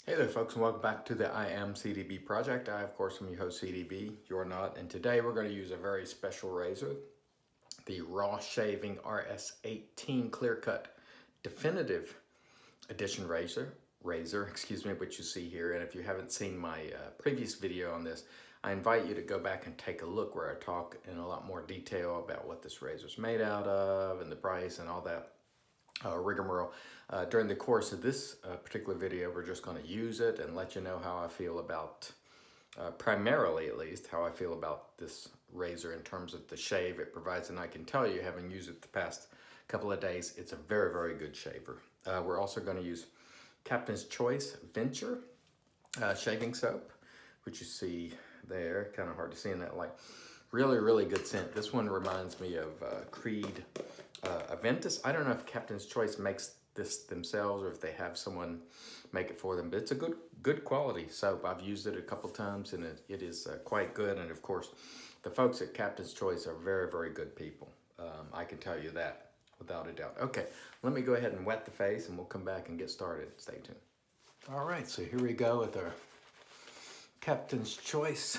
Hey there folks, and welcome back to the I Am CDB project. I of course am your host CDB, you're not, and today we're going to use a very special razor, the Raw Shaving RS18 Clear Cut Definitive Edition razor, which you see here. And if you haven't seen my previous video on this, I invite you to go back and take a look where I talk in a lot more detail about what this razor is made out of and the price and all that rigmarole. During the course of this particular video, we're just going to use it and let you know how I feel about, primarily at least, how I feel about this razor in terms of the shave it provides. And I can tell you, having used it the past couple of days, it's a very, very good shaver. We're also going to use Captain's Choice Venture shaving soap, which you see there. Kind of hard to see in that light. Really, really good scent. This one reminds me of Creed Aventus. I don't know if Captain's Choice makes this themselves or if they have someone make it for them, but it's a good quality soap. I've used it a couple times and it is quite good. And of course, the folks at Captain's Choice are very, very good people. I can tell you that without a doubt. Okay, let me go ahead and wet the face and we'll come back and get started. Stay tuned. All right, so here we go with our Captain's Choice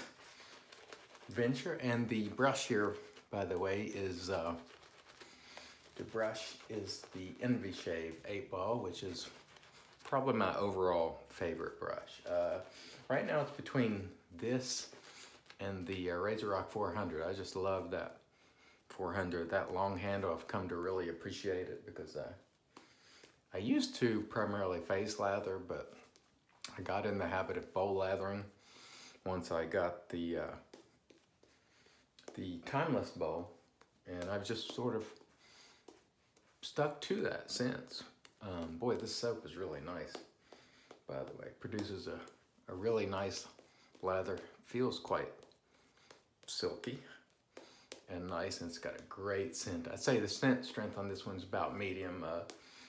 Venture. And the brush here, by the way, is the brush is the Envy Shave 8-ball, which is probably my overall favorite brush. Right now it's between this and the RazoRock 400. I just love that 400, that long handle. I've come to really appreciate it because I used to primarily face lather, but I got in the habit of bowl lathering once I got the Timeless bowl, and I've just sort of stuck to that since. Boy, this soap is really nice, by the way. Produces a really nice lather. Feels quite silky and nice, and it's got a great scent. I'd say the scent strength on this one's about medium,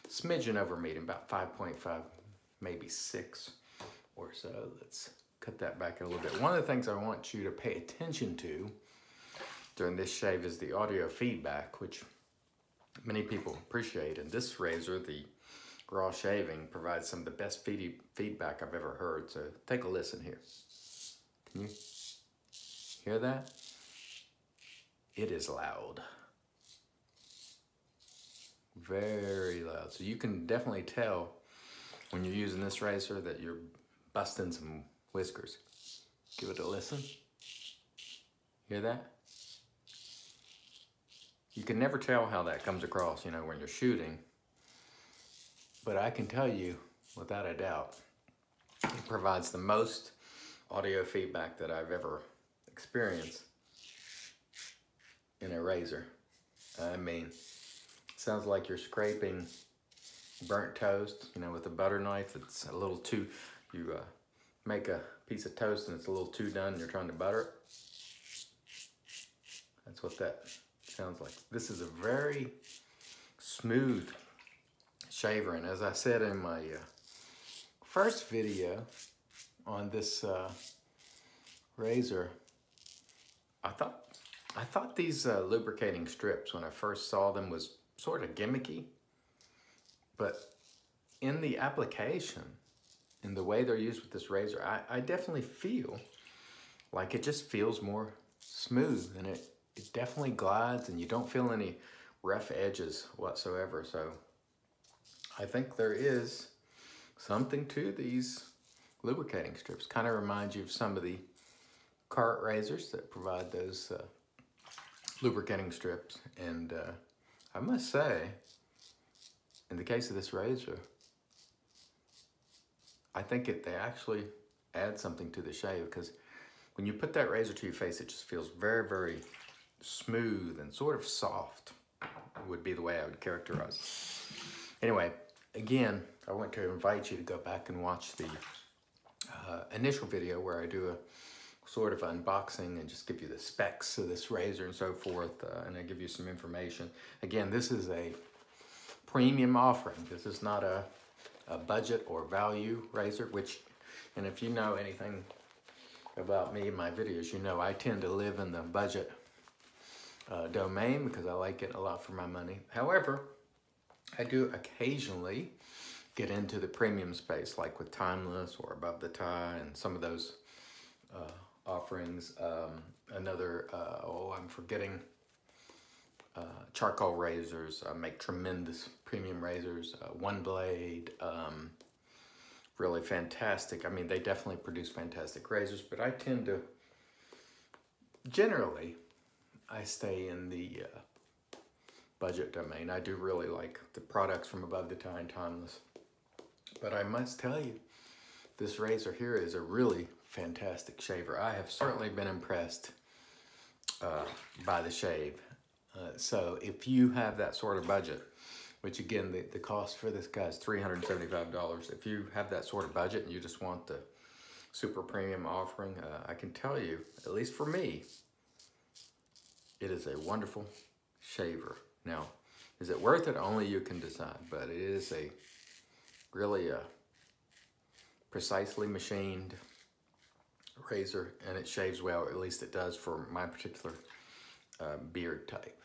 smidgen over medium, about 5.5, maybe 6 or so. Let's cut that back a little bit. One of the things I want you to pay attention to during this shave is the audio feedback, which many people appreciate. And this razor, the Raw Shaving, provides some of the best feedback I've ever heard. So take a listen here. Can you hear that? It is loud. Very loud. So you can definitely tell when you're using this razor that you're busting some whiskers. Give it a listen. Hear that? You can never tell how that comes across, you know, when you're shooting. But I can tell you, without a doubt, it provides the most audio feedback that I've ever experienced in a razor. I mean, it sounds like you're scraping burnt toast, you know, with a butter knife. It's a little too, you make a piece of toast and it's a little too done and you're trying to butter it. That's what that sounds like. This is a very smooth shaver, and as I said in my first video on this razor, I thought these lubricating strips, when I first saw them, was sort of gimmicky, but in the application, in the way they're used with this razor, I definitely feel like it just feels more smooth, and it definitely glides and you don't feel any rough edges whatsoever. So I think there is something to these lubricating strips. Kind of reminds you of some of the cart razors that provide those lubricating strips. And I must say, in the case of this razor, I think they actually add something to the shave, because when you put that razor to your face, it just feels very, very smooth and sort of soft, would be the way I would characterize it. Anyway, again, I want to invite you to go back and watch the initial video where I do a sort of unboxing and just give you the specs of this razor and so forth, and I give you some information. Again, this is a premium offering. This is not a budget or value razor, which, and if you know anything about me and my videos, you know I tend to live in the budget domain because I like it a lot for my money. However, I do occasionally get into the premium space, like with Timeless or Above the Tie and some of those offerings. I'm forgetting, charcoal razors make tremendous premium razors. One Blade, really fantastic. I mean, they definitely produce fantastic razors, but I tend to, generally, I stay in the budget domain. I do really like the products from Above the Tie and Timeless. But I must tell you, this razor here is a really fantastic shaver. I have certainly been impressed by the shave. So if you have that sort of budget, which again, the cost for this guy is $375. If you have that sort of budget and you just want the super premium offering, I can tell you, at least for me, it is a wonderful shaver. Now, is it worth it? Only you can decide, but it is a really precisely machined razor, and it shaves well, at least it does for my particular beard type.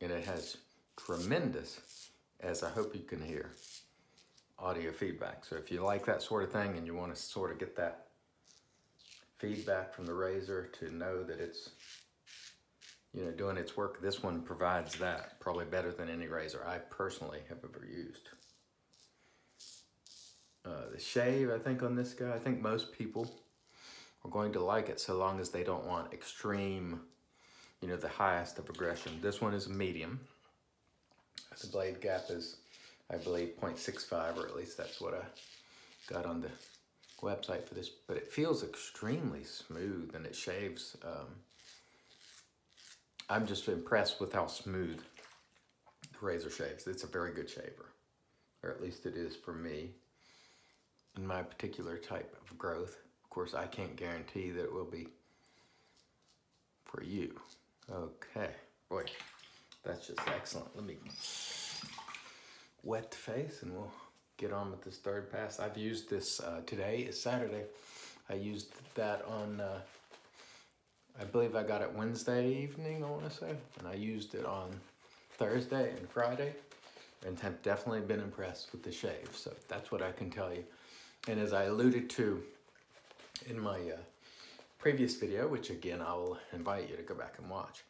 And it has tremendous, as I hope you can hear, audio feedback. So if you like that sort of thing and you want to sort of get that feedback from the razor to know that it's, you know, doing its work, this one provides that probably better than any razor I personally have ever used. The shave, I think, on this guy, I think most people are going to like it so long as they don't want extreme, you know, the highest of aggression. This one is a medium. The blade gap is, I believe, 0.65, or at least that's what I got on the website for this. But it feels extremely smooth, and it shaves. I'm just impressed with how smooth the razor shaves. It's a very good shaver, or at least it is for me. In my particular type of growth. Of course, I can't guarantee that it will be for you. Okay, boy, that's just excellent. Let me wet the face and we'll get on with this third pass. I've used this, today is Saturday. I used that on, I believe I got it Wednesday evening, I want to say. And I used it on Thursday and Friday and have definitely been impressed with the shave. So that's what I can tell you. And as I alluded to in my previous video, which again, I will invite you to go back and watch,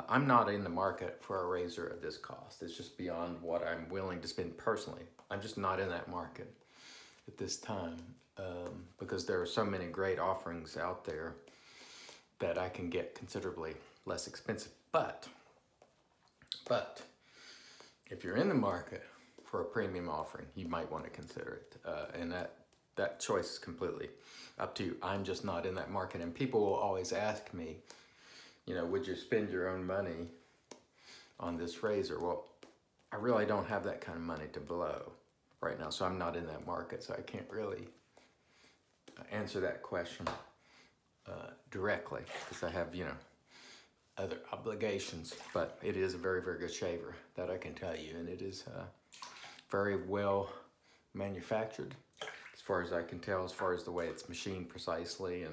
I'm not in the market for a razor of this cost. It's just beyond what I'm willing to spend personally. I'm just not in that market at this time because there are so many great offerings out there that I can get considerably less expensive. But if you're in the market for a premium offering, you might want to consider it. And that choice is completely up to you. I'm just not in that market. And people will always ask me, you know, would you spend your own money on this razor? Well, I really don't have that kind of money to blow right now. So I'm not in that market. So I can't really answer that question directly because I have, you know, other obligations. But it is a very, very good shaver, that I can tell you. And it is very well manufactured, as far as I can tell, as far as the way it's machined precisely,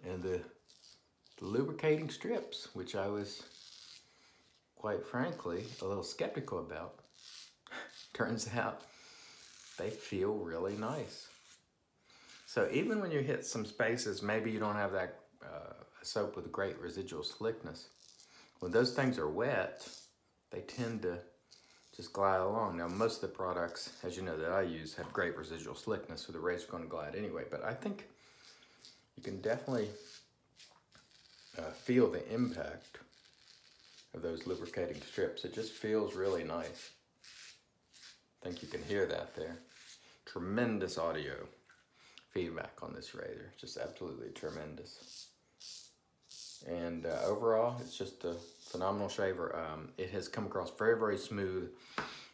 and the lubricating strips, which I was, quite frankly, a little skeptical about. Turns out they feel really nice. So even when you hit some spaces, maybe you don't have that soap with great residual slickness. When those things are wet, they tend to just glide along. Now, most of the products, as you know, that I use have great residual slickness, so the razor's going to glide anyway. But I think you can definitely feel the impact of those lubricating strips. It just feels really nice. I think you can hear that there. Tremendous audio feedback on this razor, just absolutely tremendous. And overall, it's just a phenomenal shaver. It has come across very, very smooth.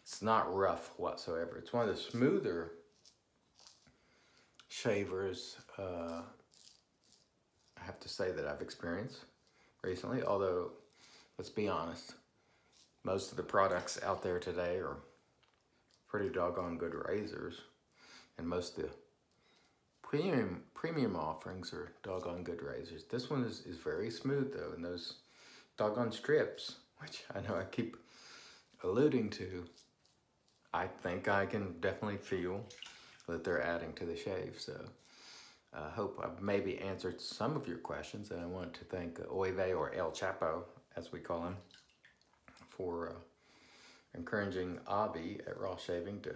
It's not rough whatsoever. It's one of the smoother shavers I have to say that I've experienced recently. Although, let's be honest, most of the products out there today are pretty doggone good razors, and most of the premium offerings are doggone good razors. This one is very smooth though, and those doggone strips, which I know I keep alluding to, I think I can definitely feel that they're adding to the shave. So I hope I've maybe answered some of your questions. And I want to thank Oive, or El Chapo, as we call him, for encouraging Avi at Raw Shaving to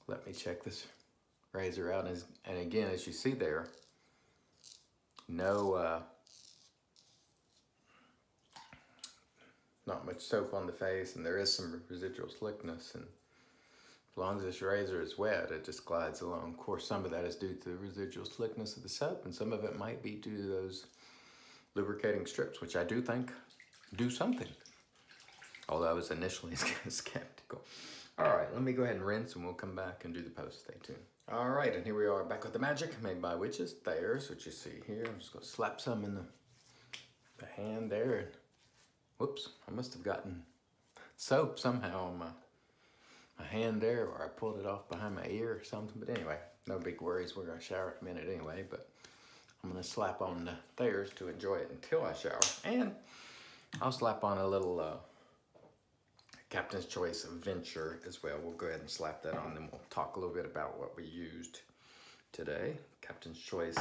let me check this razor out. And again, as you see there, no, not much soap on the face, and there is some residual slickness. And as long as this razor is wet, it just glides along. Of course, some of that is due to the residual slickness of the soap, and some of it might be due to those lubricating strips, which I do think do something. Although I was initially skeptical. All right, let me go ahead and rinse, and we'll come back and do the post. Stay tuned. All right, and here we are back with the magic made by witches. There's what you see here. I'm just gonna slap some in the hand there. And whoops, I must have gotten soap somehow on my hand there, or I pulled it off behind my ear or something. But anyway, no big worries. We're gonna shower in a minute anyway, but I'm gonna slap on the Thayers to enjoy it until I shower. And I'll slap on a little Captain's Choice Venture as well. We'll go ahead and slap that on, then we'll talk a little bit about what we used today. Captain's Choice,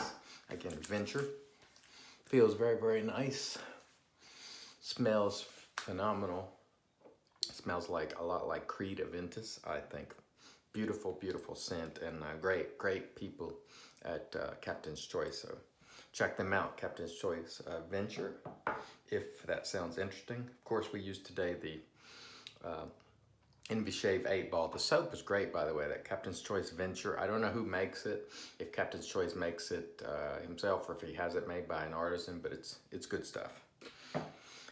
again, Venture. Feels very, very nice. Smells phenomenal. Smells like a lot like Creed Aventus, I think. Beautiful, beautiful scent, and great, great people at Captain's Choice. So check them out, Captain's Choice Venture, if that sounds interesting. Of course, we used today the Envy Shave 8 Ball. The soap is great, by the way, that Captain's Choice Venture. I don't know who makes it, if Captain's Choice makes it himself, or if he has it made by an artisan, but it's good stuff.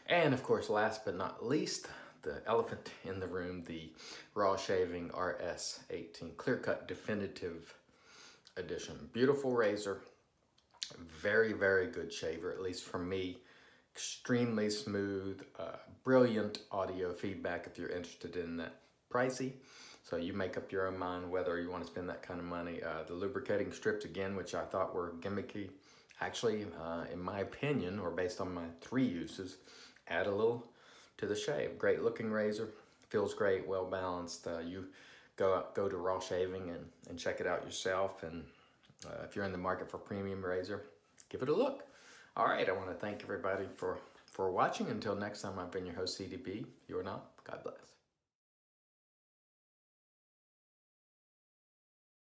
And of course, last but not least, the elephant in the room, the Raw Shaving RS18 Clear Cut Definitive Edition. Beautiful razor, very, very good shaver, at least for me. Extremely smooth, brilliant audio feedback if you're interested in that. Pricey, so you make up your own mind whether you want to spend that kind of money. The lubricating strips, again, which I thought were gimmicky, actually, in my opinion, or based on my 3 uses, add a little to the shave. Great looking razor, feels great, well balanced. You go to Raw Shaving and check it out yourself. And if you're in the market for premium razor, give it a look. All right, I want to thank everybody for watching. Until next time, I've been your host, CDB. You're not. God bless.